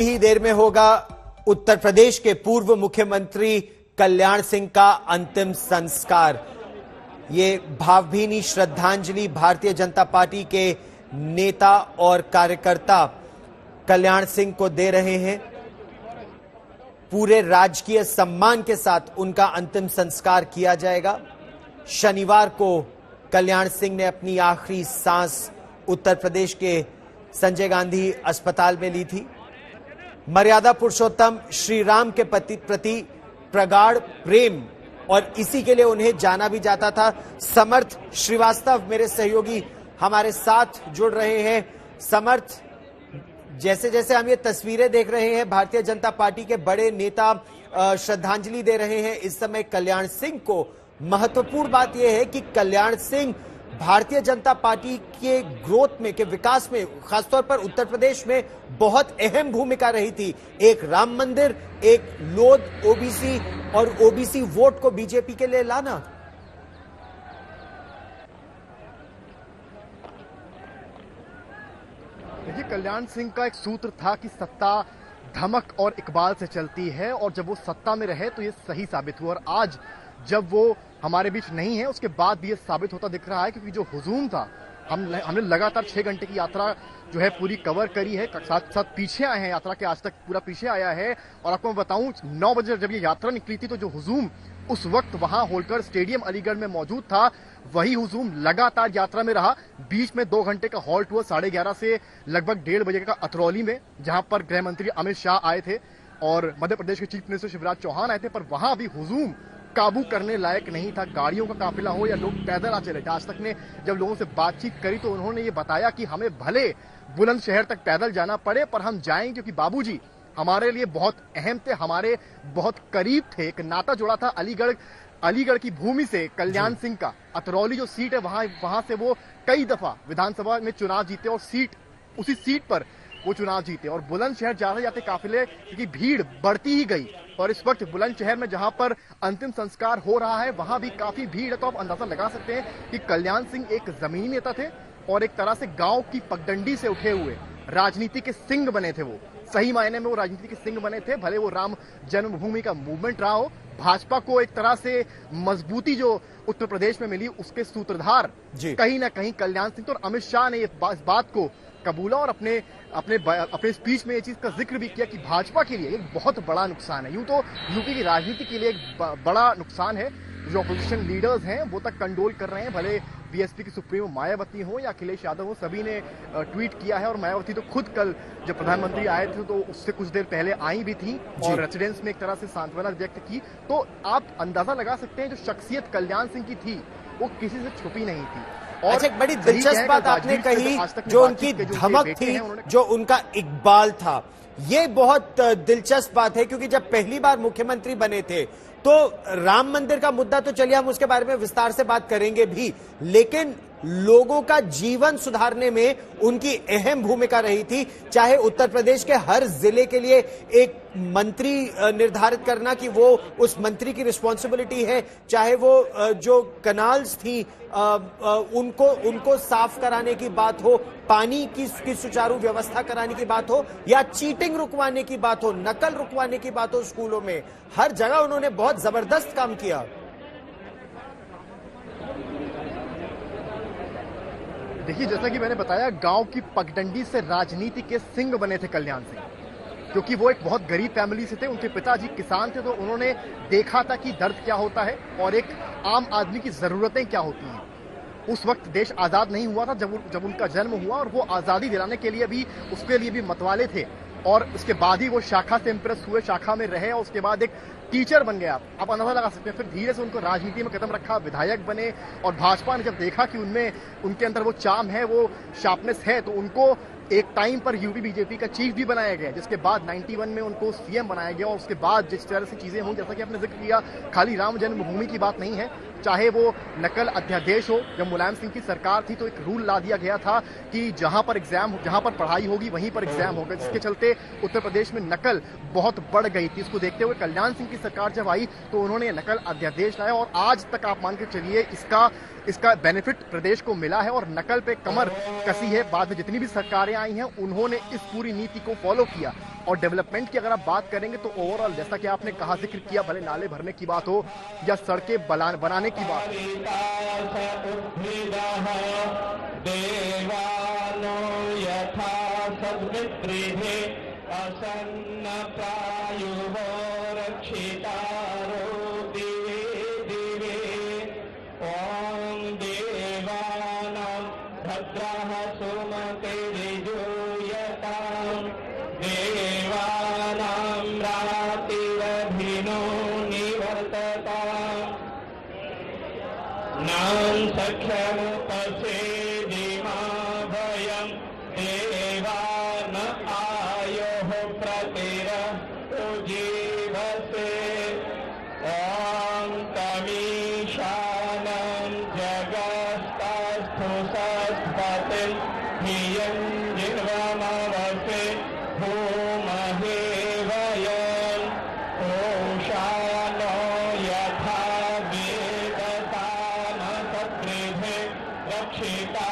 ही देर में होगा उत्तर प्रदेश के पूर्व मुख्यमंत्री कल्याण सिंह का अंतिम संस्कार। ये भावभीनी श्रद्धांजलि भारतीय जनता पार्टी के नेता और कार्यकर्ता कल्याण सिंह को दे रहे हैं। पूरे राजकीय सम्मान के साथ उनका अंतिम संस्कार किया जाएगा। शनिवार को कल्याण सिंह ने अपनी आखिरी सांस उत्तर प्रदेश के संजय गांधी अस्पताल में ली थी। मर्यादा पुरुषोत्तम श्री राम के प्रति प्रगाढ़ प्रेम और इसी के लिए उन्हें जाना भी जाता था। समर्थ श्रीवास्तव मेरे सहयोगी हमारे साथ जुड़ रहे हैं। समर्थ, जैसे जैसे हम ये तस्वीरें देख रहे हैं, भारतीय जनता पार्टी के बड़े नेता श्रद्धांजलि दे रहे हैं इस समय कल्याण सिंह को। महत्वपूर्ण बात यह है कि कल्याण सिंह भारतीय जनता पार्टी के ग्रोथ में, के विकास में, खासतौर पर उत्तर प्रदेश में बहुत अहम भूमिका रही थी। एक राम मंदिर, एक लोध ओबीसी और ओबीसी वोट को बीजेपी के लिए लाना। देखिए, कल्याण सिंह का एक सूत्र था कि सत्ता धमक और इकबाल से चलती है और जब वो सत्ता में रहे तो ये सही साबित हुआ। और आज जब वो हमारे बीच नहीं है उसके बाद भी ये साबित होता दिख रहा है, क्योंकि जो हुजूम था, हमने लगातार 6 घंटे की यात्रा जो है पूरी कवर करी है। साथ साथ पीछे आए हैं यात्रा के, आज तक पूरा पीछे आया है। और आपको मैं बताऊं, 9 बजे जब ये यात्रा निकली थी तो जो हुजूम उस वक्त वहां होलकर स्टेडियम अलीगढ़ में मौजूद था, वही हुजूम लगातार यात्रा में रहा। बीच में 2 घंटे का हॉल्ट हुआ 11:30 से लगभग 1:30 बजे का अतरौली में, जहां पर गृह मंत्री अमित शाह आए थे और मध्य प्रदेश के चीफ मिनिस्टर शिवराज चौहान आए थे। पर वहां भी हुजूम काबू करने लायक नहीं था। गाड़ियों का काफिला हो या लोग पैदल आ चले। आज तक ने जब लोगों से बातचीत करी तो उन्होंने ये बताया कि हमें भले बुलंदशहर तक पैदल जाना पड़े पर हम जाएंगे, क्योंकि बाबूजी हमारे लिए बहुत अहम थे, हमारे बहुत करीब थे। एक नाता जुड़ा था अलीगढ़ की भूमि से कल्याण सिंह का। अतरौली जो सीट है वहां से वो कई दफा विधानसभा में चुनाव जीते और उसी सीट पर वो चुनाव जीते। और बुलंदशहर जाते जाते काफिले की भीड़ बढ़ती ही गई और इस वक्त बुलंदशहर में जहां पर अंतिम संस्कार हो रहा है वहां भी काफी भीड़ है। तो आप अंदाजा लगा सकते हैं कि कल्याण सिंह एक जमीनी नेता थे और एक तरह से गांव की पगडंडी से उठे हुए राजनीति के सिंह बने थे। वो सही मायने में वो राजनीति के सिंह बने थे। भले वो राम जन्मभूमि का मूवमेंट रहा हो, भाजपा को एक तरह से मजबूती जो उत्तर प्रदेश में मिली उसके सूत्रधार कहीं ना कहीं कल्याण सिंह। तो अमित शाह ने इस बात को कबूला और अपने स्पीच में ये चीज का जिक्र भी किया कि भाजपा के लिए एक बहुत बड़ा नुकसान है। यूं तो यूपी की राजनीति के लिए एक बड़ा नुकसान है। जो अपोजिशन लीडर्स हैं वो तक कंडोल कर रहे हैं, भले बीएसपी की सुप्रीमो मायावती हो या अखिलेश यादव हो, सभी ने ट्वीट किया है। और मायावती तो खुद कल जब प्रधानमंत्री आए थे तो उससे कुछ देर पहले आई भी थी और रेसिडेंस में एक तरह से सांत्वना व्यक्त की। तो आप अंदाजा लगा सकते हैं जो शख्सियत कल्याण सिंह की थी वो किसी से छुपी नहीं थी। और अच्छा, एक बड़ी दिलचस्प बात आपने कही, जो उनकी धमक थी, जो उनका इकबाल था, ये बहुत दिलचस्प बात है। क्योंकि जब पहली बार मुख्यमंत्री बने थे तो राम मंदिर का मुद्दा तो चलिए हम उसके बारे में विस्तार से बात करेंगे भी, लेकिन लोगों का जीवन सुधारने में उनकी अहम भूमिका रही थी। चाहे उत्तर प्रदेश के हर जिले के लिए एक मंत्री निर्धारित करना कि वो उस मंत्री की रिस्पॉन्सिबिलिटी है, चाहे वो जो कनाल्स थी उनको साफ कराने की बात हो, पानी की सुचारू व्यवस्था कराने की बात हो, या चीटिंग रुकवाने की बात हो, नकल रुकवाने की बात हो स्कूलों में, हर जगह उन्होंने बहुत जबरदस्त काम किया। देखिए, जैसा कि मैंने बताया, गांव की पगडंडी से राजनीति के सिंह बने थे कल्याण सिंह, क्योंकि वो एक बहुत गरीब फैमिली से थे। उनके पिताजी किसान थे, तो उन्होंने देखा था कि दर्द क्या होता है और एक आम आदमी की जरूरतें क्या होती हैं। उस वक्त देश आजाद नहीं हुआ था जब उनका जन्म हुआ, और वो आजादी दिलाने के लिए भी उसके लिए भी मतवाले थे। और उसके बाद ही वो शाखा से इंप्रेस हुए, शाखा में रहे और उसके बाद एक टीचर बन गए। आप अंदाजा लगा सकते हैं। फिर धीरे से उनको राजनीति में कदम रखा, विधायक बने, और भाजपा ने जब देखा कि उनके अंदर वो चार्म है, वो शार्पनेस है, तो उनको एक टाइम पर यूपी बीजेपी का चीफ भी बनाया गया, जिसके बाद 91 में उनको सीएम बनाया गया। और उसके बाद जिस तरह से चीजें हों, जैसा कि आपने जिक्र किया, खाली राम जन्मभूमि की बात नहीं है, चाहे वो नकल अध्यादेश हो। जब मुलायम सिंह की सरकार थी तो एक रूल ला दिया गया था कि जहां पर पढ़ाई होगी वहीं पर एग्जाम होगा, जिसके चलते उत्तर प्रदेश में नकल बहुत बढ़ गई थी। इसको देखते हुए कल्याण सिंह की सरकार जब आई तो उन्होंने नकल अध्यादेश लाया और आज तक आप मान के चलिए इसका बेनिफिट प्रदेश को मिला है और नकल पे कमर कसी है। बाद में जितनी भी सरकारें आई हैं उन्होंने इस पूरी नीति को फॉलो किया। और डेवलपमेंट की अगर आप बात करेंगे तो ओवरऑल जैसा कि आपने कहा, जिक्र किया, भले नाले भरने की बात हो या सड़कें बनाने की बात भद्रः सुमतिर्यजूयताम् देवानां रातिरभिनो निवर्तताम् नां सख्यमुपसेदिमा भयम् देवा न आयोः प्रतिरजीवसे ॐ तमीशानं जगस्तास्थु सस्पतिं धियं जिह्वमवसे भूमहे वयम् ओषानो यथा वेदसानसत्रिभे रक्षिता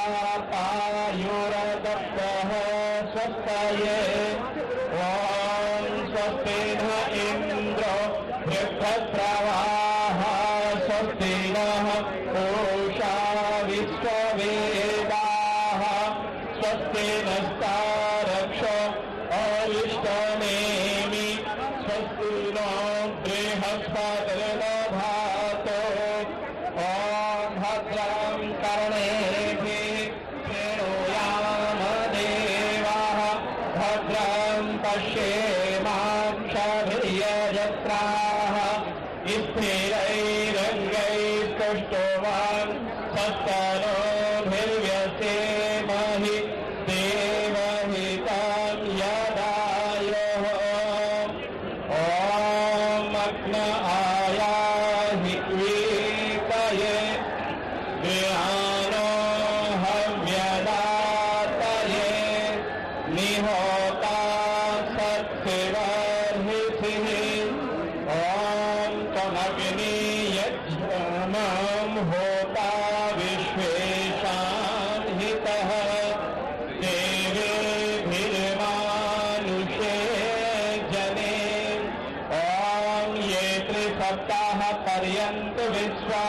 पायुरदप्तः स्वस्तये ॐ स्वस्ति न इन्द्रो बृहस्पतिर्वाः स्वस्ति नः पूषा विश्ववेदाः स्वस्ति नस्तारक्षो अरिष्टनेमि स्वस्ति नो बृहस्पतिर्दधातु ॐ भद्रं कर्णेभिः शृणुयाम देवाः भद्रं पश्येमाक्षभिर्यजत्राः स्थिरैरङ्गैस्तुष्टुवान् सस्तनोभिर्व्यसेमहि देवहितं यदायुः ॐ अग्न आयाहि वीतये गृहाणो हव्यदातये निहोता सत्सिवर्हिषिः ॐ त्वमग्नियज्ञमं होता विश्वेशां हितः देवेभिर्मानुषे जने ॐ ये त्रिसप्ताहपर्यन्त विश्वा